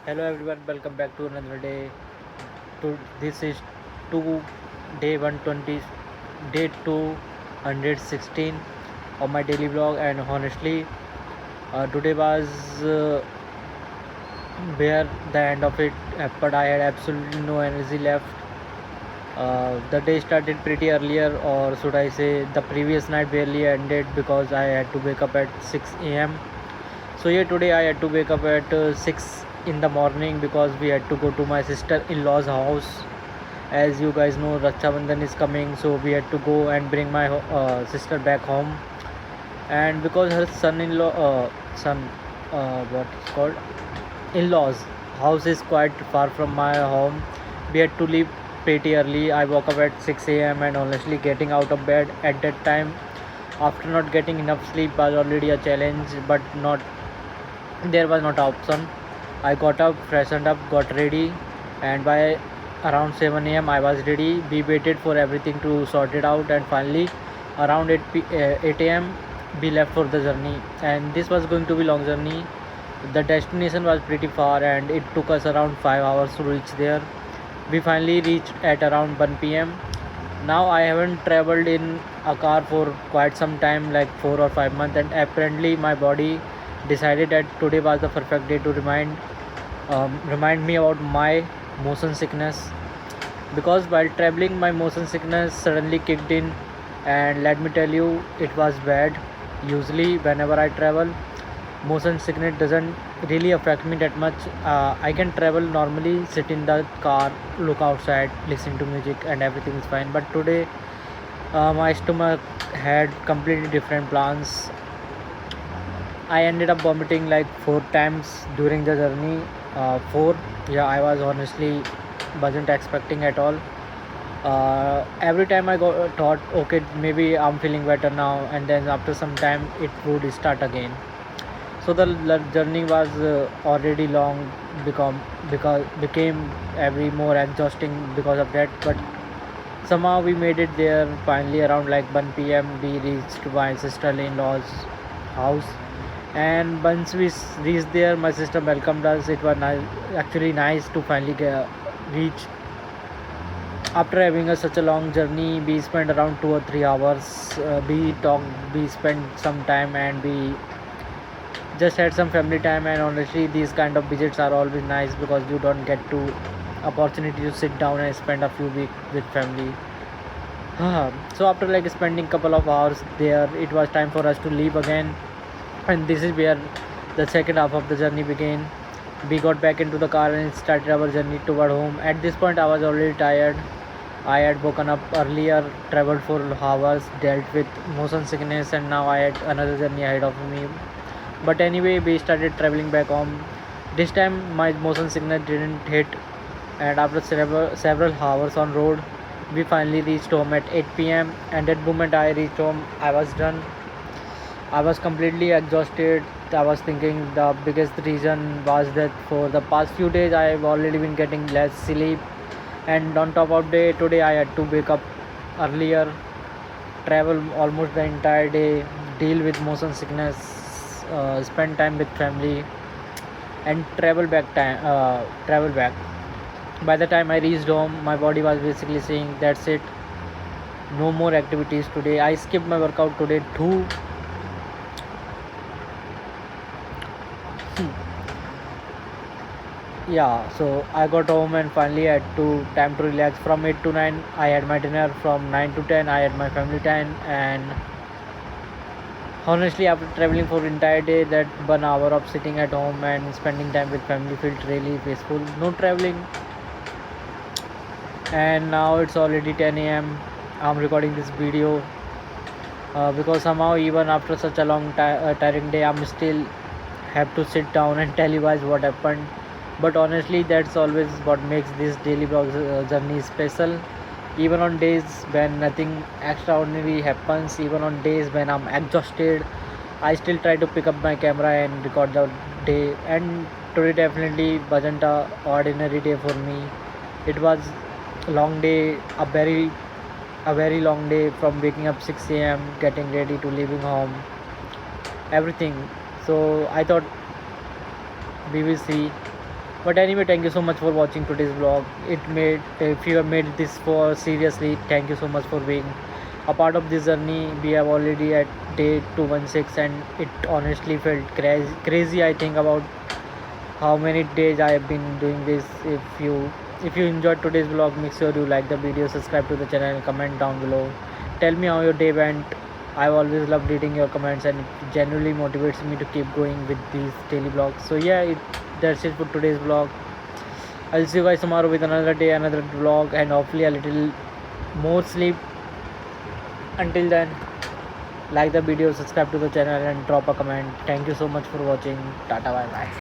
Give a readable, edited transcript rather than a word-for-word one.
Hello everyone, welcome back to another day. This is to day 120, day 216 of my daily vlog, and honestly, today was where the end of it happened. I had absolutely no energy left. The day started pretty earlier, or should I say, the previous night barely ended because I had to wake up at 6 a.m. So yeah, today I had to wake up at 6 in the morning because we had to go to my sister-in-law's house. As you guys know, Raksha Bandhan is coming, so we had to go and bring my sister back home. And because her what is called, in-laws house is quite far from my home, we had to leave pretty early. I woke up at 6 a.m. and honestly, getting out of bed at that time after not getting enough sleep was already a challenge, but not there was not an option. I got up, freshened up, got ready, and by around 7 a.m. I was ready. We waited for everything to sort it out, and finally, around 8 a.m. we left for the journey. And this was going to be long journey. The destination was pretty far, and it took us around 5 hours to reach there. We finally reached at around 1 p.m. Now I haven't traveled in a car for quite some time, like 4 or 5 months, and apparently my body decided that today was the perfect day to remind me about my motion sickness. Because while traveling, my motion sickness suddenly kicked in, and let me tell you, it was bad. Usually, whenever I travel, motion sickness doesn't really affect me that much. I can travel normally, sit in the car, look outside, listen to music, and everything is fine. But today, my stomach had completely different plans. I ended up vomiting like 4 times during the journey. Four, yeah, I was honestly wasn't expecting at all. Every time I thought, okay, maybe I'm feeling better now, and then after some time it would start again. So the journey was already long, because became every more exhausting because of that. But somehow we made it there. Finally, around like 1 p.m., we reached my sister-in-law's house. And once we reached there, my sister welcomed us. It was actually nice to finally reach. After having such a long journey, we spent around 2 or 3 hours. We talked, we spent some time, and we just had some family time. And honestly, these kind of visits are always nice because you don't get to opportunity to sit down and spend a few weeks with family. So after like spending couple of hours there, it was time for us to leave again, and this is where the second half of the journey began. We got back into the car and started our journey toward home. At this point, I was already tired. I had woken up earlier, traveled for hours, dealt with motion sickness, and now I had another journey ahead of me. But anyway, we started traveling back home. This time, my motion sickness didn't hit, and after several hours on road, we finally reached home at 8 p.m. And at the moment I reached home, I was done. I was completely exhausted. I was thinking the biggest reason was that for the past few days I have already been getting less sleep, and on top of day today I had to wake up earlier, travel almost the entire day, deal with motion sickness, spend time with family, and travel back. By the time I reached home, my body was basically saying, "That's it, no more activities today." I skipped my workout today too. Yeah, so I got home and finally had to time to relax. From 8 to 9 I had my dinner. From 9 to 10 I had my family time. And honestly, after traveling for entire day, that 1 hour of sitting at home and spending time with family felt really peaceful. No traveling. And now it's already 10 a.m. I'm recording this video, because somehow even after such a long tiring day, I'm still have to sit down and tell you guys what happened. But honestly, that's always what makes this daily vlog journey special. Even on days when nothing extraordinary happens, even on days when I'm exhausted, I still try to pick up my camera and record the day. And today definitely wasn't a ordinary day for me. It was a long day, a very long day, from waking up 6 a.m., getting ready to leaving home, everything. So I thought we will see. But anyway, thank you so much for watching today's vlog. It made, if you have made this for seriously, thank you so much for being a part of this journey. We have already at day 216 and it honestly felt crazy. I think about how many days I have been doing this. If you enjoyed today's vlog, make sure you like the video, subscribe to the channel, and comment down below. Tell me how your day went. I've always loved reading your comments and it genuinely motivates me to keep going with these daily vlogs. So yeah, that's it for today's vlog. I'll see you guys tomorrow with another day, another vlog, and hopefully a little more sleep. Until then, like the video, subscribe to the channel, and drop a comment. Thank you so much for watching. Tata, bye bye.